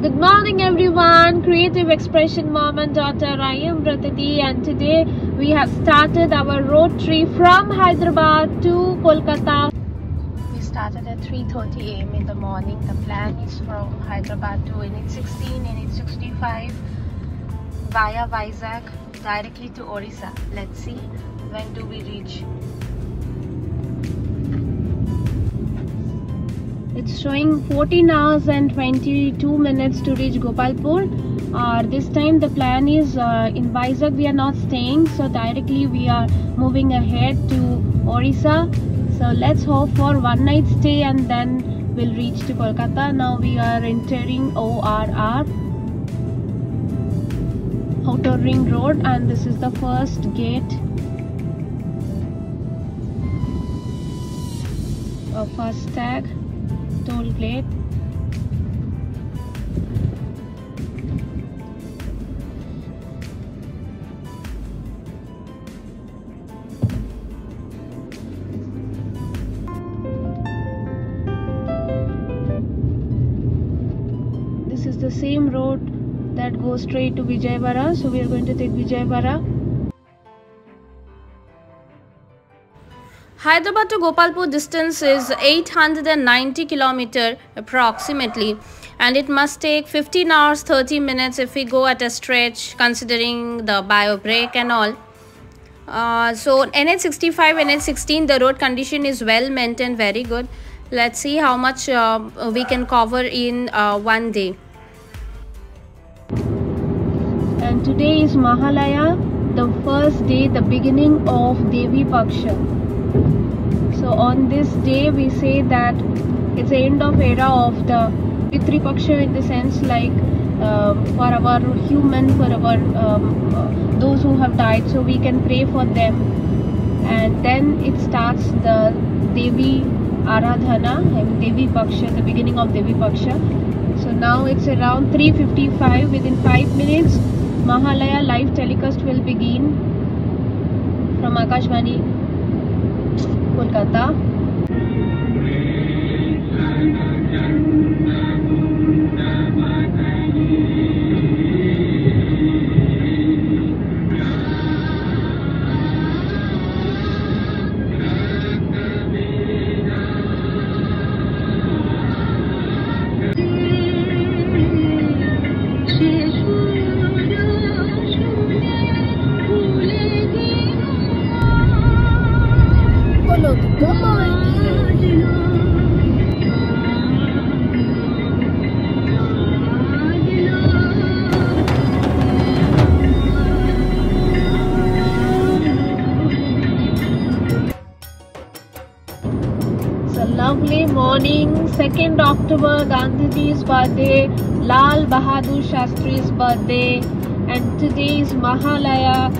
Good morning everyone, Creative Expression Mom and Daughter. I am Ratati and today we have started our road trip from Hyderabad to Kolkata. We started at 3:30 am in the morning. The plan is from Hyderabad to NH16, NH65 via Vizag directly to Orissa. Let's see when do we reach. It's showing 14 hours and 22 minutes to reach Gopalpur. This time the plan is in Vizag we are not staying, so directly we are moving ahead to Orissa. So let's hope for one night stay and then we'll reach to Kolkata. Now we are entering ORR, Outer Ring Road, and this is the first gate of FASTag toll gate. This is the same road that goes straight to Vijayawada, so we are going to take Vijayawada. Hyderabad to Gopalpur distance is 890 km approximately, and it must take 15 hours 30 minutes if we go at a stretch considering the bio break and all. So NH65, NH16, the road condition is well maintained, very good. Let's see how much we can cover in one day. And today is Mahalaya, the first day, the beginning of Devi Paksha. So on this day we say that it's the end of era of the Pitri Paksha, in the sense like for our human, for our those who have died, so we can pray for them, and then it starts the Devi Aradhana, Devi Paksha, the beginning of Devi Paksha. So now it's around 3:55. Within 5 minutes Mahalaya live telecast will begin from Akashvani Kolkata. Lovely morning, 2nd October, Gandhiji's birthday, Lal Bahadur Shastri's birthday, and today is Mahalaya,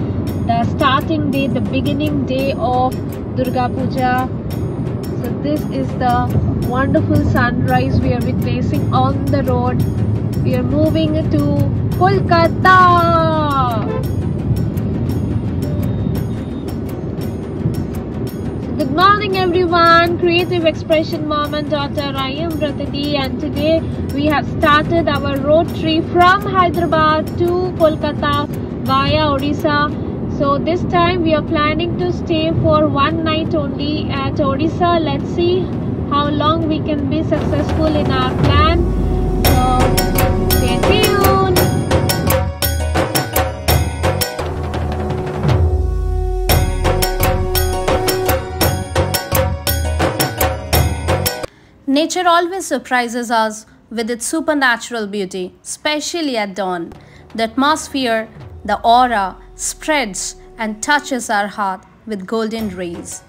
the starting day, the beginning day of Durga Puja. So this is the wonderful sunrise we are witnessing on the road. We are moving to Kolkata. Good morning everyone, Creative Expression Mom and Daughter. I am Ratati and today we have started our road trip from Hyderabad to Kolkata via Orissa. So this time we are planning to stay for one night only at Orissa. Let's see how long we can be successful in our plan. So stay tuned. Nature always surprises us with its supernatural beauty, especially at dawn. The atmosphere, the aura, spreads and touches our heart with golden rays.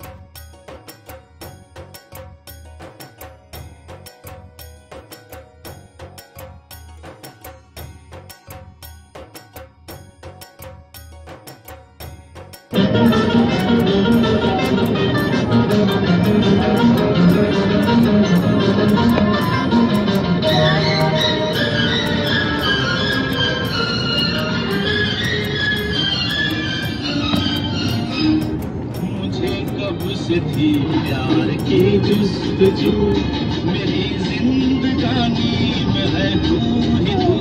से थी प्यार की जुस्तजू, मेरी जिंदगानी में है तू ही तू।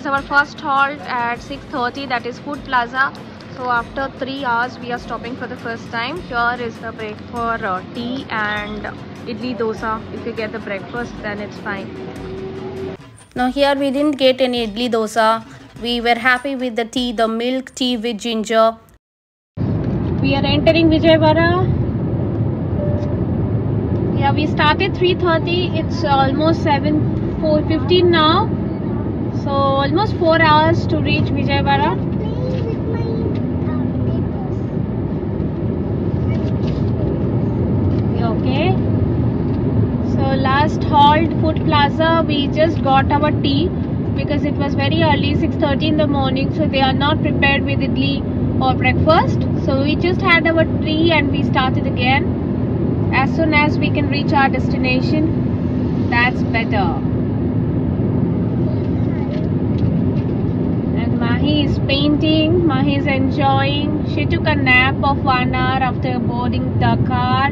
it's our first halt at 6:30, that is Food Plaza. So after 3 hours we are stopping for the first time. Here is the break for tea and idli dosa. If you get the breakfast then it's fine. Now here we didn't get any idli dosa. We were happy with the tea, the milk tea with ginger. We are entering Vijayawada. Yeah, we started 3:30. It's almost 4:15 now. So almost 4 hours to reach Vijayawada. Okay. So last halt Food Plaza. We just got our tea because it was very early, 6:30 in the morning. So they are not prepared with idli or breakfast. So we just had our tea and we started again. As soon as we can reach our destination, that's better. And Mahi is painting, Mahi is enjoying. She took a nap of 1 hour after boarding the car.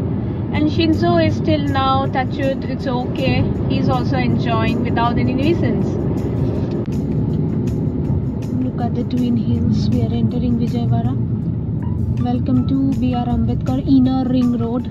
And Shinzo is still now touched, it's okay. He's also enjoying without any nuisance. Look at the twin hills. We are entering Vijayawada. Welcome to B.R. Ambedkar Inner Ring Road.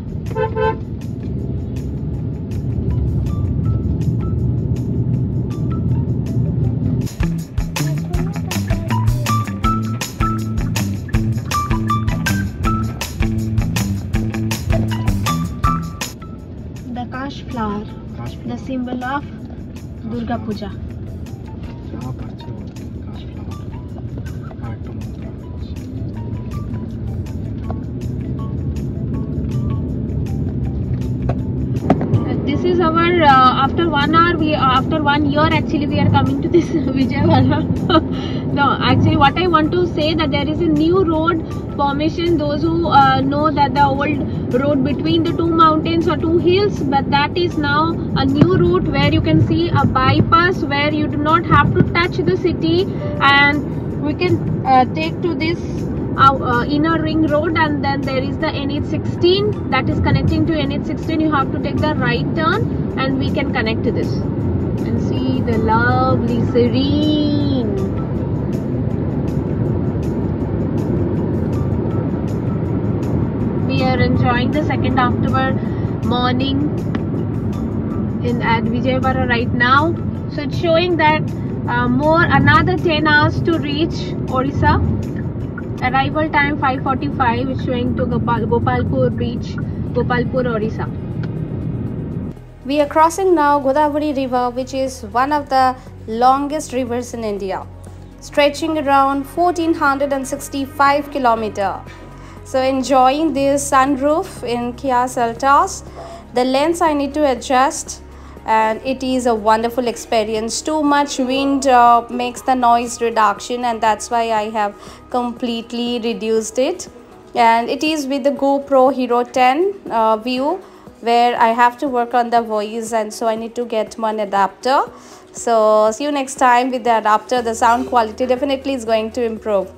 The Kash flower, the symbol of Durga Puja. This is our after 1 hour, after 1 year actually we are coming to this Vijayawada. No, actually what I want to say that there is a new road formation. Those who know that the old road between the two mountains or two hills, but that is now a new route where you can see a bypass where you do not have to touch the city, and we can take to this inner ring road, and then there is the NH16 that is connecting to NH16. You have to take the right turn and we can connect to this and see the lovely serene. We are enjoying the second afternoon morning at Vijayawada right now. So it's showing that another 10 hours to reach Orissa. Arrival time 5:45 is showing to Gopalpur reach Gopalpur, Orissa. We are crossing now Godavari River, which is one of the longest rivers in India, stretching around 1465 kilometers. So enjoying this sunroof in Kia Seltos. The lens I need to adjust, and it is a wonderful experience. Too much wind makes the noise reduction, and that's why I have completely reduced it. And it is with the GoPro Hero 10 view, where I have to work on the voice, and so I need to get one adapter. So see you next time with the adapter. The sound quality definitely is going to improve.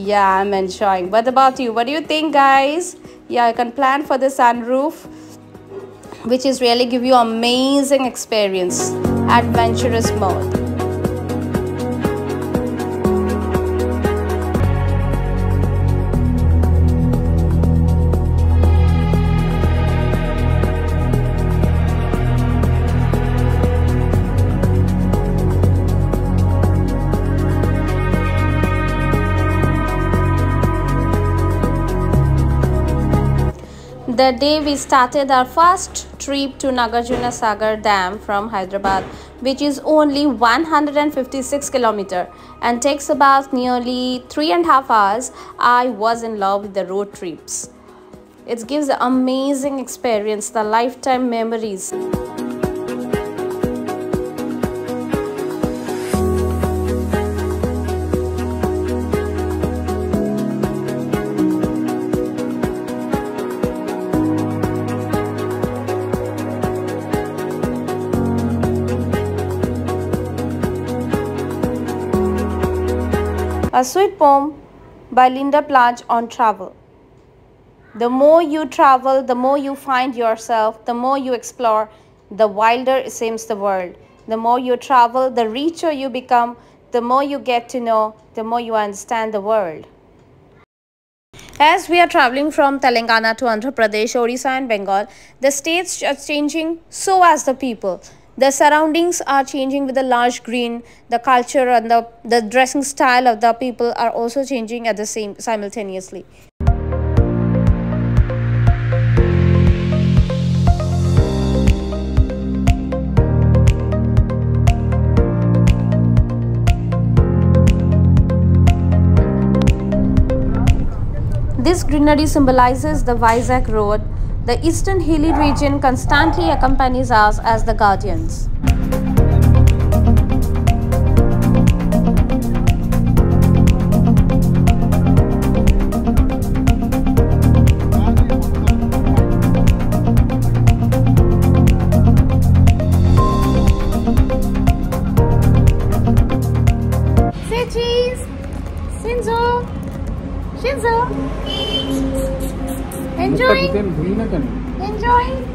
Yeah, I'm enjoying. What about you? What do you think, guys? Yeah, I can plan for the sunroof, which is really give you amazing experience, adventurous mode. The day we started our first trip to Nagarjuna Sagar Dam from Hyderabad, which is only 156 kilometers and takes about nearly 3.5 hours, I was in love with the road trips. It gives an amazing experience, the lifetime memories. A sweet poem by Linda Planch on travel. The more you travel, the more you find yourself, the more you explore, the wilder seems the world. The more you travel, the richer you become, the more you get to know, the more you understand the world. As we are traveling from Telangana to Andhra Pradesh, Orissa and Bengal, the states are changing, so as the people. The surroundings are changing with the large green, the culture and the dressing style of the people are also changing at the same simultaneously. This greenery symbolizes the Vizag Road. The eastern hilly region constantly accompanies us as the guardians. Say cheese! Shinzo! Shinzo! Enjoying? Enjoying?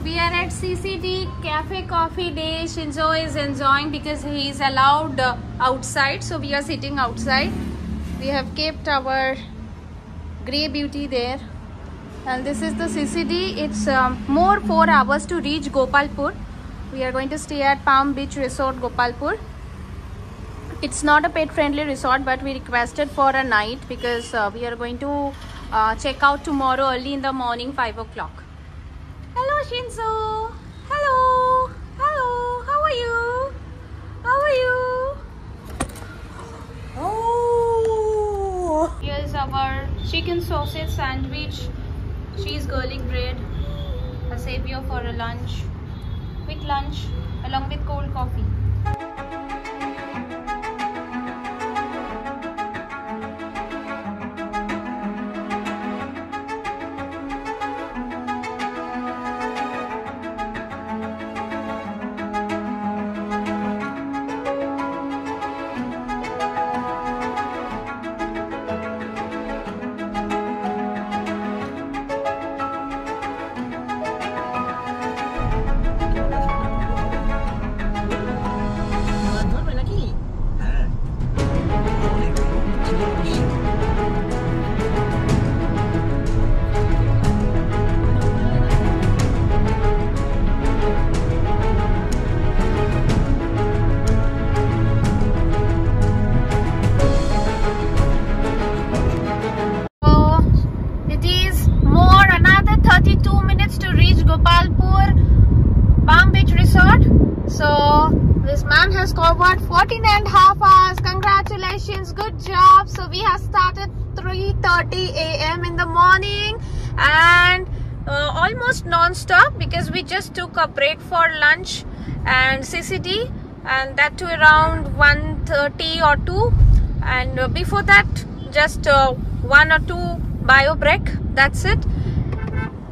We are at CCD Cafe Coffee Day. Shinzo is enjoying because he is allowed outside. So we are sitting outside. We have kept our grey beauty there. And this is the CCD. It's more 4 hours to reach Gopalpur. We are going to stay at Palm Beach Resort, Gopalpur. It's not a pet friendly resort, but we requested for a night because we are going to check out tomorrow early in the morning, 5 o'clock. Hello Shinzo. Hello. Hello. How are you? How are you? Oh. Here's our chicken sausage sandwich, cheese garlic bread, a savior for a lunch, quick lunch along with cold coffee. So this man has covered 14.5 hours. Congratulations, good job. So we have started 3:30 a.m. in the morning and almost non-stop because we just took a break for lunch and CCD, and that to around 1:30 or 2, and before that just 1 or 2 bio break, that's it.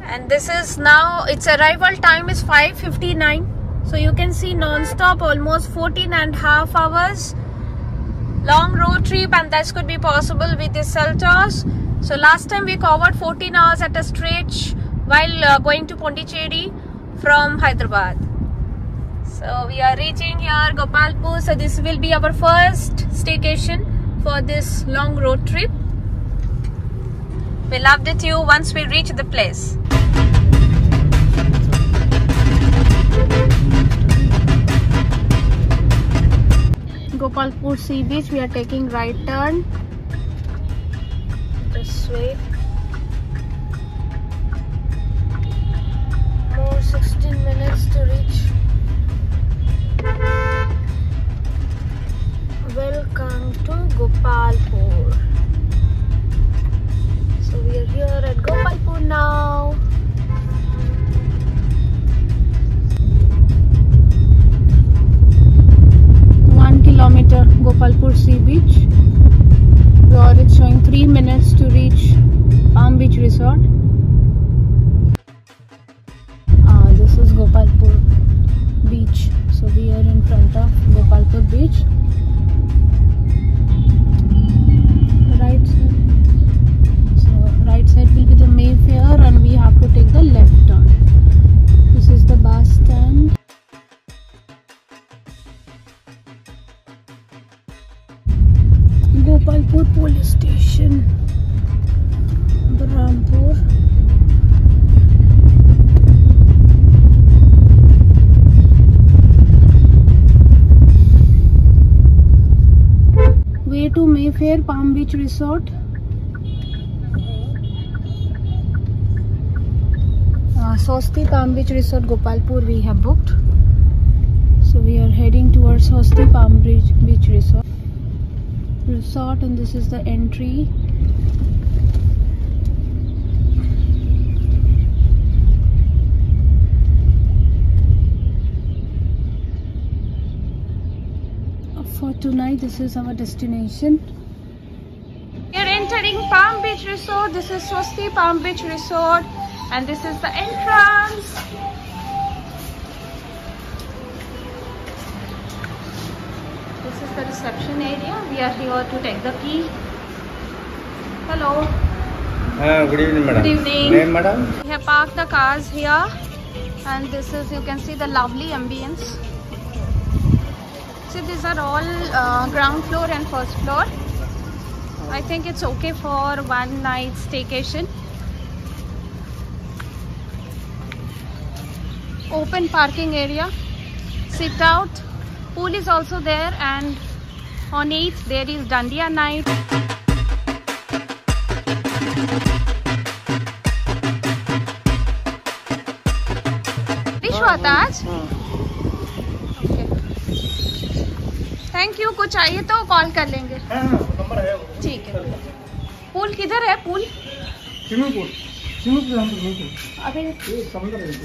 And this is now, its arrival time is 5:59. So you can see non-stop almost 14.5 hours. Long road trip, and this could be possible with the Seltos. So last time we covered 14 hours at a stretch while going to Pondicherry from Hyderabad. So we are reaching here Gopalpur. So this will be our first staycation for this long road trip. We'll update you once we reach the place. Gopalpur Sea Beach, we are taking right turn this way. More 16 minutes to reach. Welcome to Gopalpur. So we are here at Gopalpur now. Gopalpur Sea Beach. Here it's showing 3 minutes to reach Palm Beach Resort. This is Gopalpur Beach. So we are in front of Gopalpur Beach. Right side. So right side will be the Mayfair, and we have to take the left turn. This is the bus stand. Gopalpur Police Station, Brampur. Way to Mayfair Palm Beach Resort. Swasti Palm Beach Resort Gopalpur we have booked. So we are heading towards Swasti Palm Beach Resort. And this is the entry. For tonight, this is our destination. We are entering Palm Beach Resort. This is Swasti Palm Beach Resort, and this is the entrance. This is the reception area. We are here to take the key. Hello. Good evening, madam. Good evening. Name, madam? We have parked the cars here, and this is, you can see the lovely ambience. See, these are all ground floor and first floor. I think it's okay for one night staycation. Open parking area, sit out. Pool is also there, and on 8th there is Dandiya night. हुआ था आज? Thank you. कुछ चाहिए तो call कर लेंगे। ठीक है। पूल किधर है? पूल अभी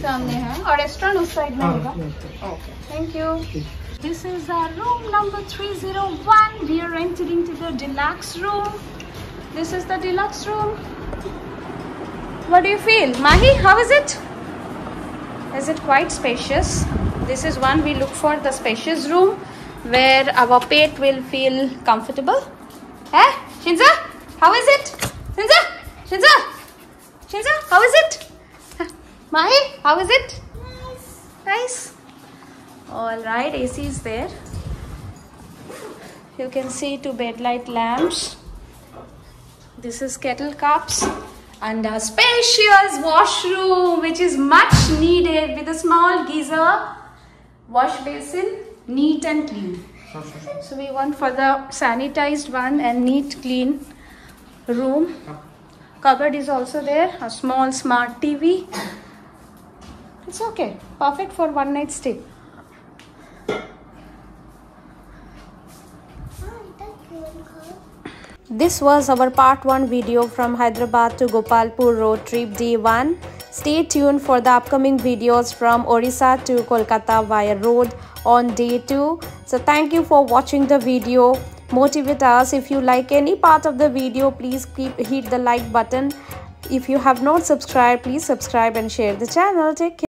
सामने है और रेस्टोरेंट उस साइड में होगा। Okay, thank you. This is our room number 301. We are entering to the deluxe room. This is the deluxe room. What do you feel, Mahi? How is it? Is it quite spacious? This is one we look for, the spacious room where our pet will feel comfortable. Eh? Shinza? How is it? Shinza? Shinza? Shinza? How is it? Mahi? How is it? Nice. Nice. Alright, AC is there. You can see two bed light lamps. This is kettle cups. And a spacious washroom, which is much needed, with a small geyser, wash basin, neat and clean. So we went for the sanitized one and neat, clean room. Cupboard is also there. A small smart TV. It's okay. Perfect for one night stay. This was our part 1 video from Hyderabad to Gopalpur road trip day 1. Stay tuned for the upcoming videos from Orissa to Kolkata via road on day 2. So thank you for watching the video. Motivate us. If you like any part of the video, please hit the like button. If you have not subscribed, please subscribe and share the channel. Take care.